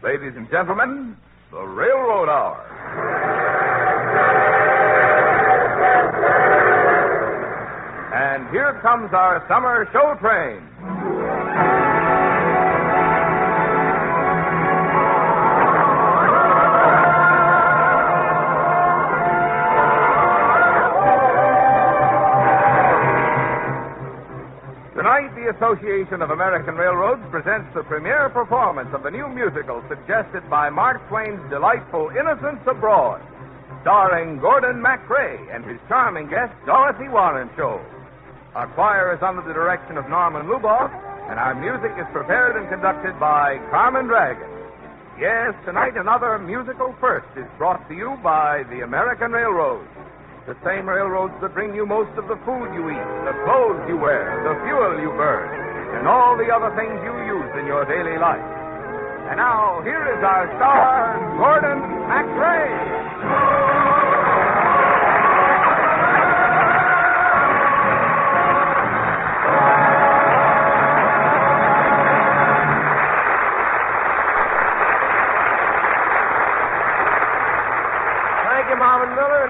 Ladies and gentlemen, the Railroad Hour. And here comes our summer show train. Tonight, the Association of American Railroads presents the premiere performance of the new musical suggested by Mark Twain's delightful Innocents Abroad, starring Gordon MacRae and his charming guest, Dorothy Warenskjold. Our choir is under the direction of Norman Luboff, and our music is prepared and conducted by Carmen Dragon. Yes, tonight another musical first is brought to you by the American Railroads. The same railroads that bring you most of the food you eat, the clothes you wear, the fuel you burn, and all the other things you use in your daily life. And now, here is our star, Gordon MacRae.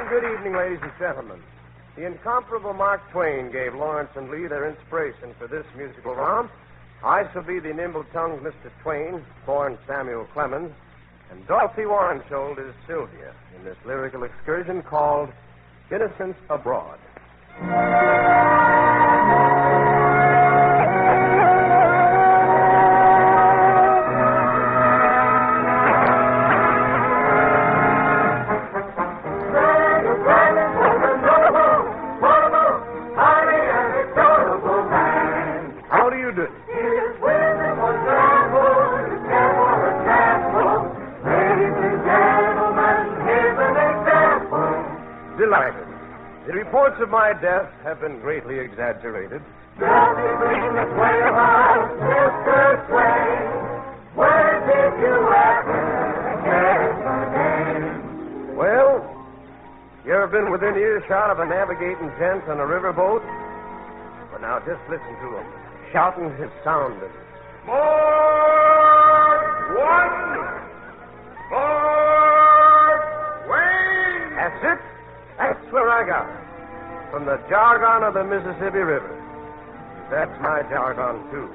Good evening, ladies and gentlemen. The incomparable Mark Twain gave Lawrence and Lee their inspiration for this musical romp. I shall be the nimble-tongued Mr. Twain, born Samuel Clemens, and Dorothy Warenskjold is Sylvia in this lyrical excursion called Innocents Abroad. Delighted. The reports of my death have been greatly exaggerated. Where did you ever get again? Well, you ever been within earshot of a navigating gent on a riverboat? Well, now, just listen to him, shouting his sound. Mark 1! Mark Twain! That's it. That's where I got it. From the jargon of the Mississippi River. That's my jargon, too.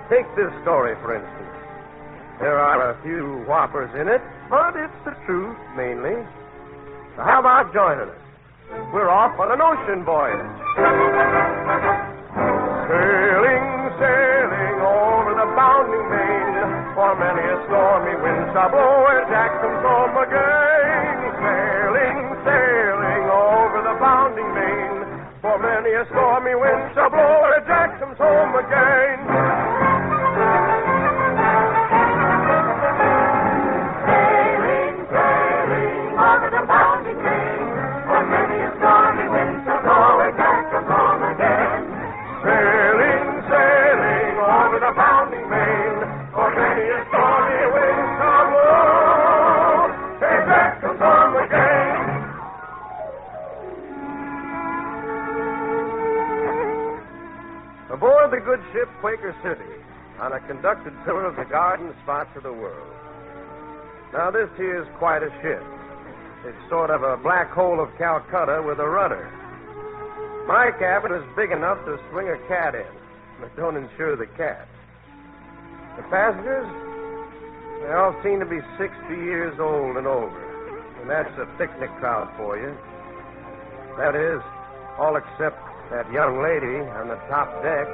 Take this story, for instance. There are a few whoppers in it, but it's the truth, mainly. So how about joining us? We're off on an ocean voyage. Sailing, sailing over the bounding main, for many a stormy wind shall blow where Jack comes home again. Sailing, sailing over the bounding main, for many a stormy wind shall blow where Jack comes home again. Sailing, sailing over the bounding main, for many a stormy wind shall blow where Jack comes home again. Sailing, sailing over the bounding main, for many a stormy wind shall blow where Jack comes home again. Aboard the good ship Quaker City, on a conducted tour of the garden spots of the world. Now, this here's quite a ship. It's sort of a black hole of Calcutta with a rudder. My cabin is big enough to swing a cat in, but don't insure the cat. The passengers, they all seem to be 60 years old and over, and that's a picnic crowd for you. That is, all except that young lady on the top deck.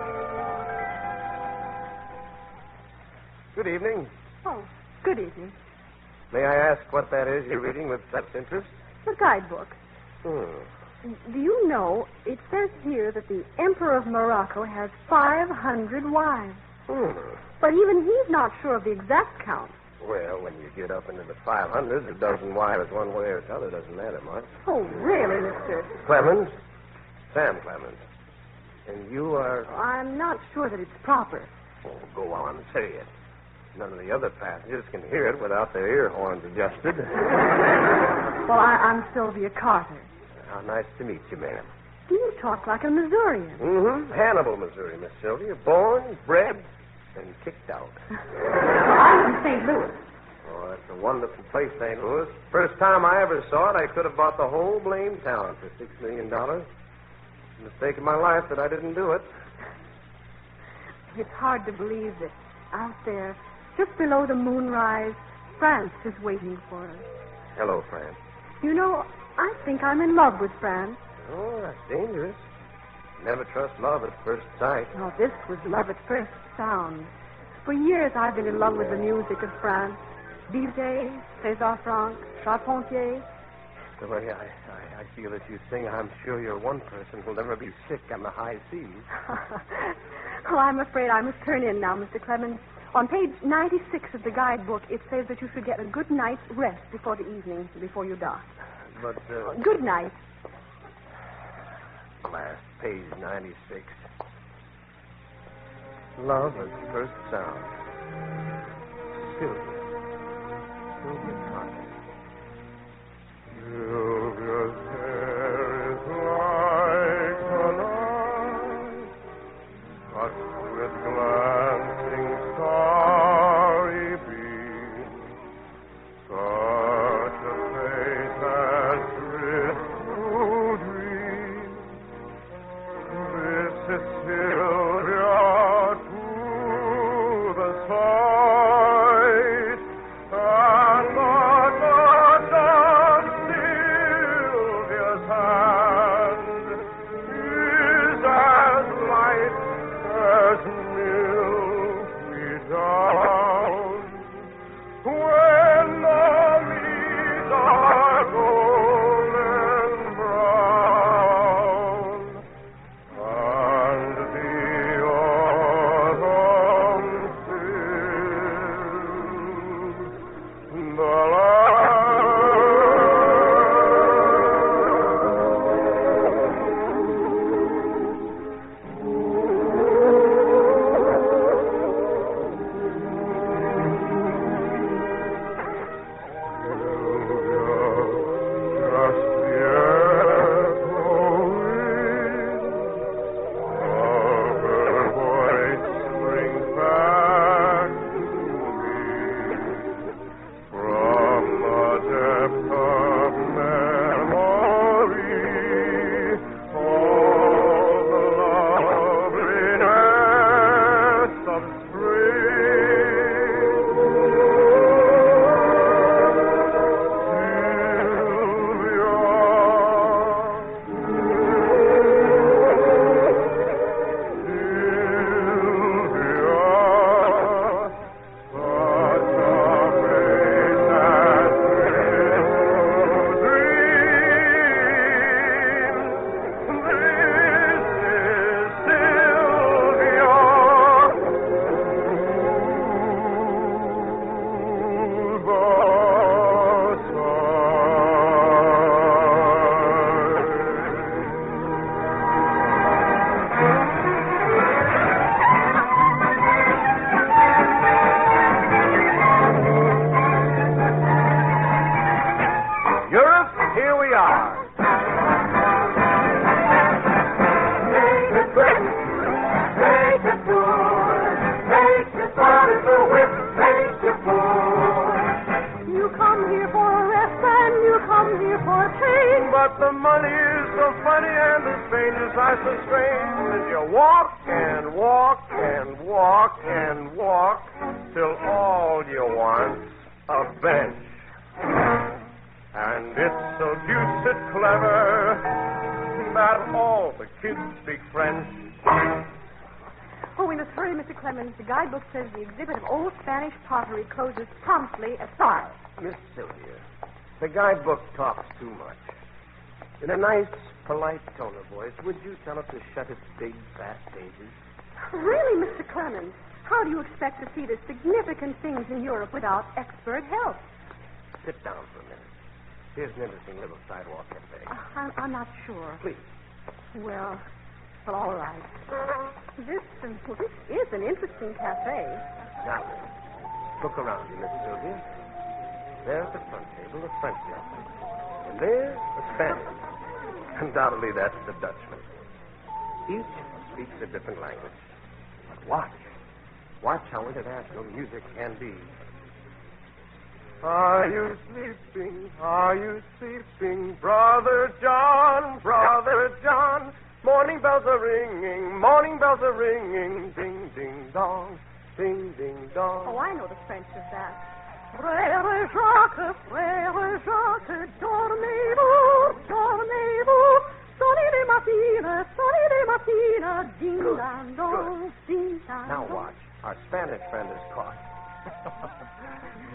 Good evening. Oh, good evening. May I ask what that is you're reading with such interest? The guidebook. Do you know, it says here that the Emperor of Morocco has 500 wives. But even he's not sure of the exact count. Well, when you get up into the 500s, a dozen wives one way or the other doesn't matter much. Oh, really, Mr. Clemens? Sam Clemens. And you are... I'm not sure that it's proper. Oh, go on, say it. None of the other passengers can hear it without their ear horns adjusted. Well, I'm Sylvia Carter. How nice to meet you, ma'am. You talk like a Missourian. Hannibal, Missouri, Miss Sylvia. Born, bred, been kicked out. I'm from St. Louis. Oh, that's a wonderful place, St. Louis. First time I ever saw it, I could have bought the whole blame town for $6 million. Mistake of my life that I didn't do it. It's hard to believe that out there, just below the moonrise, France is waiting for us. Hello, France. You know, I think I'm in love with France. Oh, that's dangerous. Never trust love at first sight. Oh, this was love at first sound. For years I've been in love with the music of France. Bizet, César Franck, Charpentier. The way I feel as you sing, I'm sure you're one person who'll never be sick on the high seas. Oh, I'm afraid I must turn in now, Mr. Clemens. On page 96 of the guidebook, it says that you should get a good night's rest before the evening, before you dock. But, Good night. Last page 96. Love at first sound. Sylvia Carter. Sylvia's hair is like the night, touched with glancing starry beams. Such a face as drifts through dreams. This is Sylvia to the sight, and the touch of Sylvia's hand is as light as milky down. When the leaves are golden brown, and the autumn fills the but the money is so funny and the strangers are so strange that you walk and walk and walk and walk till all you want's a bench. And it's so deuced clever that all the kids speak French. Oh, we must hurry, Mr. Clemens. The guidebook says the exhibit of old Spanish pottery closes promptly at 5. Miss Sylvia, the guidebook talks too much. In a nice, polite tone of voice, would you tell it to shut its big, fat pages? Really, Mr. Clemens? How do you expect to see the significant things in Europe without expert help? Sit down for a minute. Here's an interesting little sidewalk cafe. I'm not sure. Please. Well, all right. This is an interesting cafe. Now, look around you, Miss Sylvia. There at the front table, the French gentleman. And there, the Spaniard. Undoubtedly, that's the Dutchman. Each speaks a different language. But watch. Watch how international music can be. Are you sleeping? Are you sleeping? Brother John, Brother John. Morning bells are ringing, morning bells are ringing. Ding, ding, dong, ding, ding, dong. Oh, I know the French of that. Frère Jacques, dormez-vous, dormez-vous. Sonny de mattina, ding, dong, dong, ding, dong. Now watch. Our Spanish friend is caught.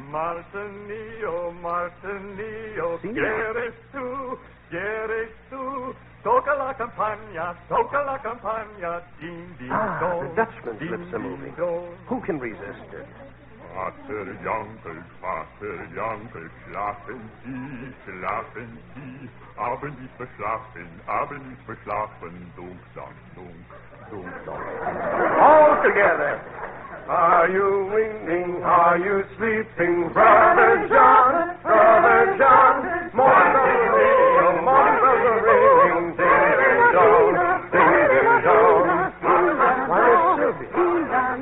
Martinillo, Martinillo, Sí. ¿Quieres tú? Toca la campana, ding, ding, dong. The Dutchman's ding, lips are moving. ding, dong. Who can resist it? Vater Jankel, schlafen Sie, aber nicht verschlafen, dunk, dunk. All together. Are you winning? Are you sleeping? Brother John, Brother John. Morning bells are ringing. Ding, ding, dong, ding, ding, dong. Why, Miss Sylvia,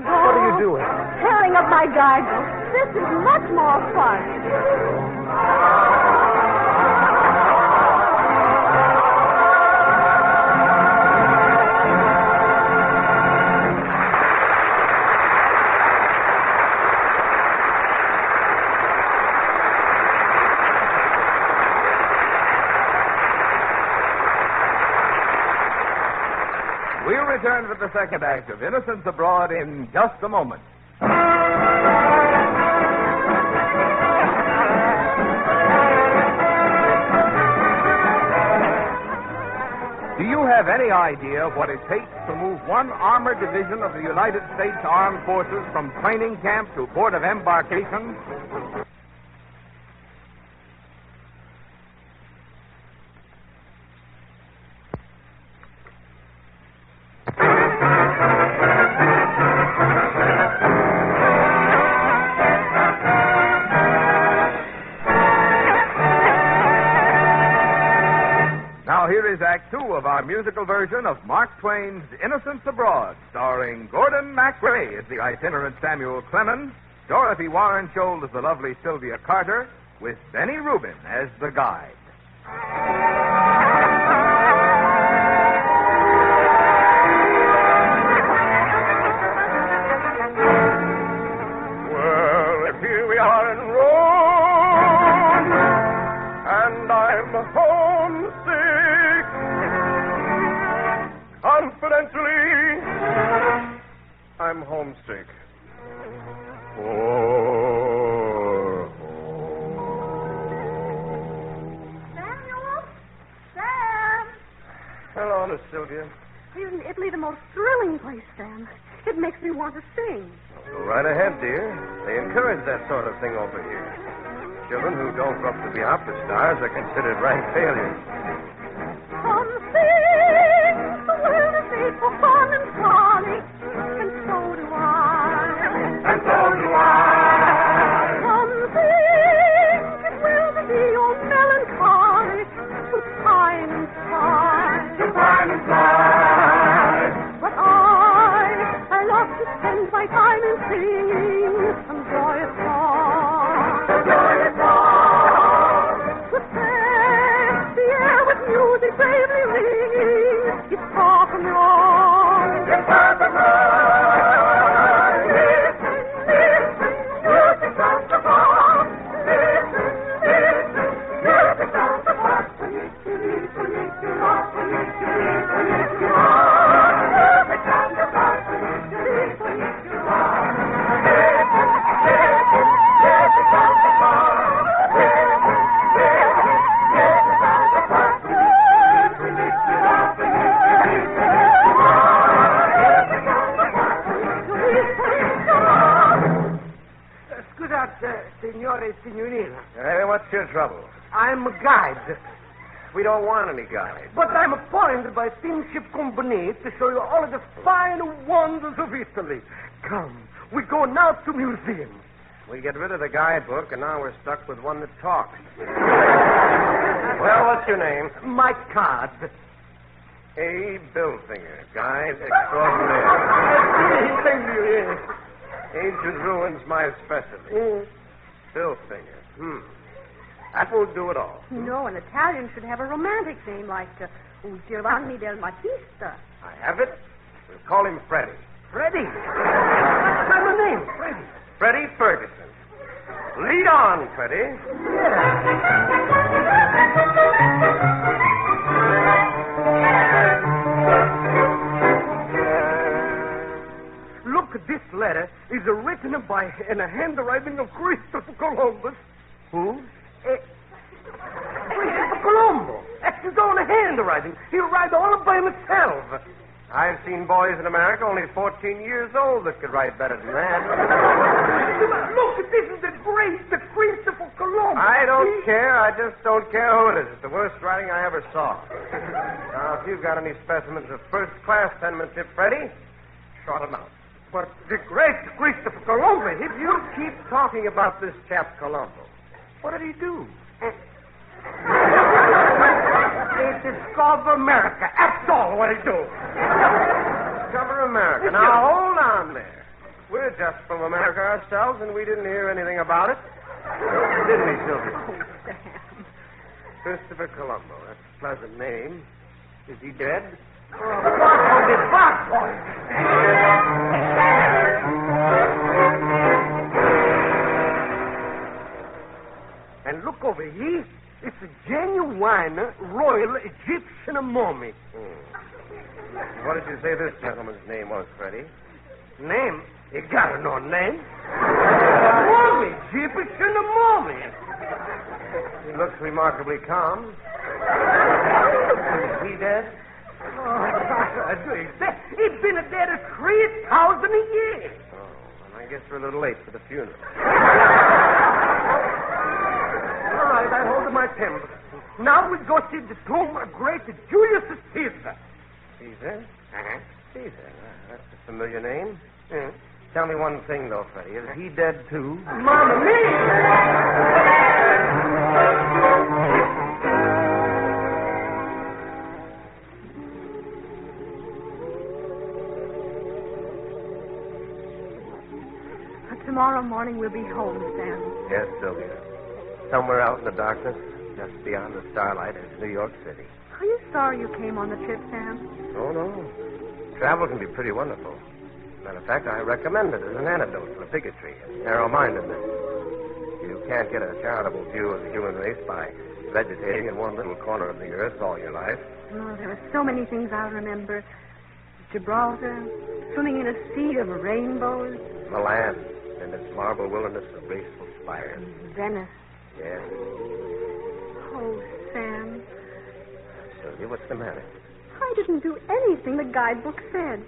what are you doing? Tearing up my guidebook. This is much more fun. We'll return with the second act of Innocents Abroad in just a moment. Do you have any idea of what it takes to move one armored division of the United States Armed Forces from training camp to port of embarkation? Now, here is Act Two of our musical version of Mark Twain's Innocents Abroad, starring Gordon MacRae as the itinerant Samuel Clemens, Dorothy Warenskjold as the lovely Sylvia Carter, with Benny Rubin as the guide. Well, here we are in Rome, and I'm homesick. Confidentially, I'm homesick. Samuel? Sam? Hello, Miss Sylvia. Isn't Italy the most thrilling place, Sam? It makes me want to sing. Go right ahead, dear. They encourage that sort of thing over here. Children who don't grow up to be opera stars are considered rank failures. Come sing the world is made for fun and frolic, and so do I. And so do I. Come sing, it will be your melancholy to pine and sigh. To pine and sigh. But I love to spend my time in singing some joyous song. The joyous song. To set the air with music bravely ringing, it's far from wrong. It's far from wrong. Listen, listen, music sounds so far. Listen, listen, music sounds so far. Scusate, signore e signorina. Hey, what's your trouble? I'm a guide, We don't want any guide. but I'm appointed by Steamship Company to show you all of the fine wonders of Italy. Come, we go now to museum. We get rid of the guidebook, and now we're stuck with one that talks. Well, what's your name? My card. A. Billfinger, guide extraordinaire. Thank you, yes. Ancient ruins, my specialty. Bill finger. That won't do at all. No, an Italian should have a romantic name like Giovanni del Battista. I have it. We'll call him Freddie. Freddie. That's my name, Freddie. Freddie Ferguson. Lead on, Freddie. Look, this letter is written by in the handwriting of Christopher Columbus. Who? Christopher Columbus. That's his own handwriting. He'll write all by himself. I've seen boys in America only 14 years old that could write better than that. Look, this is the Christopher Columbus. I don't care. I just don't care who it is. It's the worst writing I ever saw. Now, if you've got any specimens of first-class penmanship, Freddie, trot them out. But the great Christopher Columbus, If you keep talking about this chap Columbo, what did he do? He discovered America. That's all what he do. Discover America. Now, hold on there. We're just from America ourselves, and we didn't hear anything about it. Didn't we, Sylvia? Christopher Columbo. That's a pleasant name. Is he dead? And look over here. It's a genuine Royal Egyptian mummy. What did you say this gentleman's name was, Freddie? Name? You gotta know name. Mummy. Egyptian mummy. He looks remarkably calm. Is he dead? He's been dead 3,000 years. Oh, well, I guess we're a little late for the funeral. All right, I hold my pen. Now we go see the tomb of great Julius Caesar. Caesar? Caesar. That's a familiar name. Tell me one thing, though, Freddie. Is he dead, too? Mamma mia! Tomorrow morning we'll be home, Sam. Yes, Sylvia. Somewhere out in the darkness, just beyond the starlight, is New York City. Are you sorry you came on the trip, Sam? Oh, no. Travel can be pretty wonderful. Matter of fact, I recommend it as an antidote for bigotry and narrow-mindedness. You can't get a charitable view of the human race by vegetating in one little corner of the earth all your life. Oh, there are so many things I'll remember. Gibraltar, swimming in a sea of rainbows. Milan and its marble wilderness of graceful spires. Venice. Yes. Oh, Sam. Sylvia, what's the matter? I didn't do anything the guidebook said.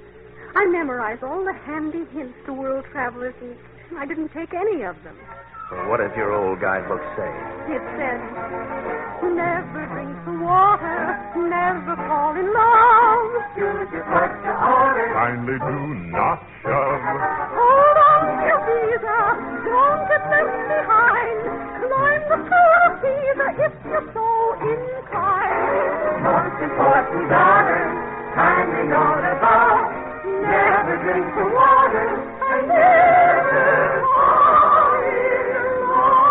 I memorized all the handy hints to world travelers, and I didn't take any of them. Well, what does your old guidebook say? It said, never drink the water, never fall in love. Use your foot to order. Kindly do not shove. Hold on to your visa. Don't get left behind. Climb the tour of Pisa if you're so inclined. Most important daughter, kindly note above. Never drink the water and never fall in love.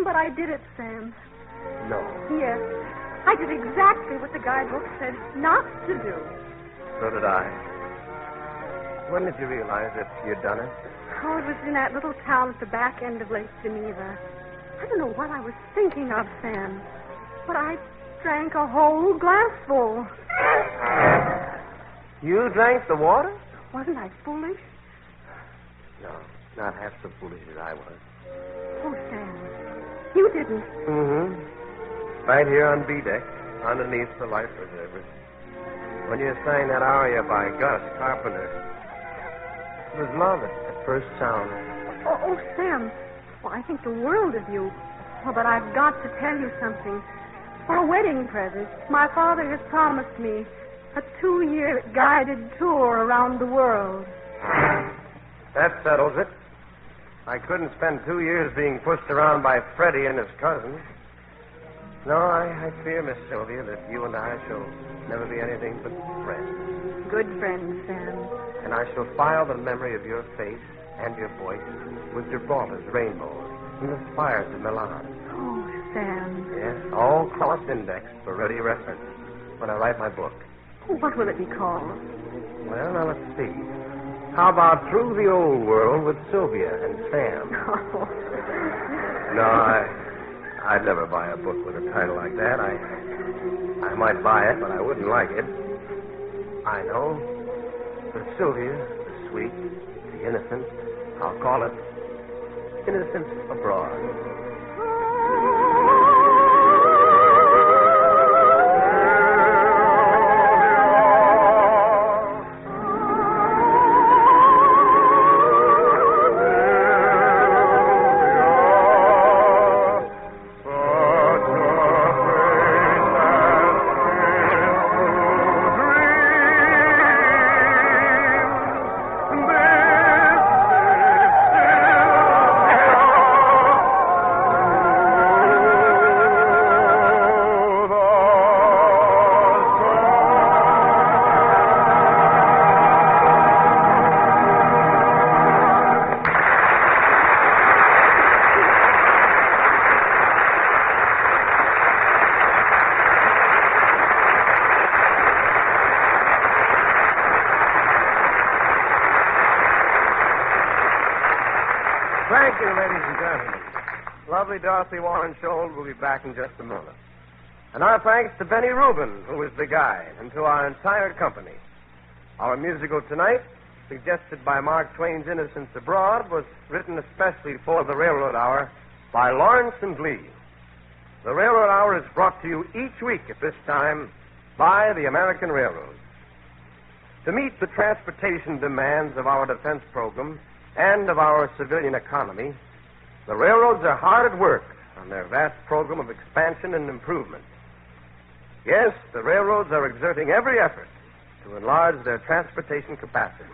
But I did it, Sam. No. Yes. I did exactly what the guidebook said not to do. So did I. When did you realize that you'd done it? Oh, it was in that little town at the back end of Lake Geneva. I don't know what I was thinking of, Sam, but I drank a whole glassful. You drank the water? Wasn't I foolish? No, not half so foolish as I was. Oh, Sam, you didn't. Mm-hmm. Right here on B-deck, underneath the life preservers. When you sang that aria by Gus Carpenter, it was love at first sound. Oh, Sam, well, I think the world of you. Oh, but I've got to tell you something. For a wedding present, my father has promised me a 2-year guided tour around the world. That settles it. I couldn't spend 2 years being pushed around by Freddie and his cousins. No, I fear, Miss Sylvia, that you and I shall never be anything but friends. Good friends, Sam. and I shall file the memory of your face and your voice with Gibraltar's rainbows and the spires of Milan. Oh, Sam. Yes, all cross-indexed for ready reference when I write my book. What will it be called? Well, now let's see. How about Through the Old World with Sylvia and Sam? Oh. No, I'd never buy a book with a title like that. I might buy it, but I wouldn't like it. I know. For Sylvia, the sweet, the innocent, I'll call it Innocence Abroad. Thank you, ladies and gentlemen. Lovely Dorothy Warenskjold will be back in just a moment. And our thanks to Benny Rubin, who was the guide, and to our entire company. Our musical tonight, suggested by Mark Twain's Innocents Abroad, was written especially for the Railroad Hour by Lawrence and Lee. The Railroad Hour is brought to you each week at this time by the American Railroad. To meet the transportation demands of our defense program and of our civilian economy, the railroads are hard at work on their vast program of expansion and improvement. Yes, the railroads are exerting every effort to enlarge their transportation capacity,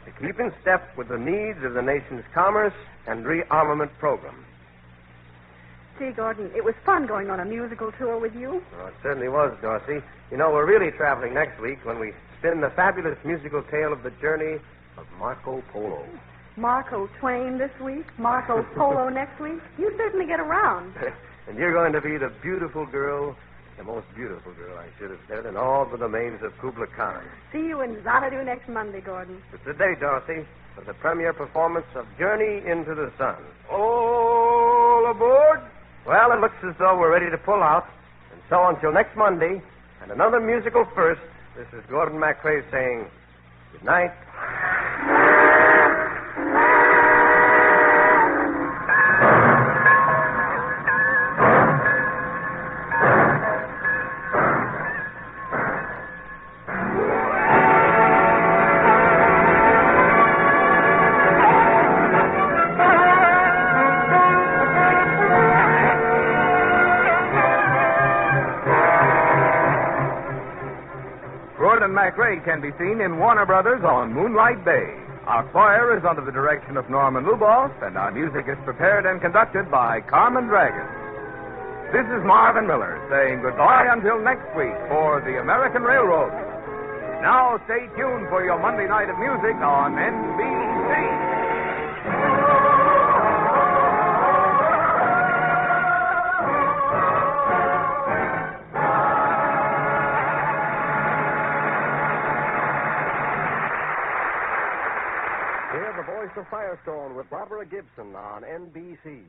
to keep in step with the needs of the nation's commerce and rearmament program. Gee, Gordon, it was fun going on a musical tour with you. Well, it certainly was, Dorothy. You know, we're really traveling next week when we spin the fabulous musical tale of the journey of Marco Polo. Marco Twain this week, Marco Polo next week. You certainly get around. And you're going to be the beautiful girl, the most beautiful girl, I should have said, in all the domains of Kubla Khan. See you in Xanadu next Monday, Gordon. It's the day, Dorothy, for the premiere performance of Journey into the Sun. All aboard? Well, it looks as though we're ready to pull out. And so until next Monday, and another musical first, this is Gordon MacRae saying good night. MacRae can be seen in Warner Brothers on Moonlight Bay. Our choir is under the direction of Norman Luboff, and our music is prepared and conducted by Carmen Dragon. This is Marvin Miller saying goodbye until next week for the American Railroad. Now stay tuned for your Monday night of music on NBC. Hear the voice of Firestone with Barbara Gibson on NBC.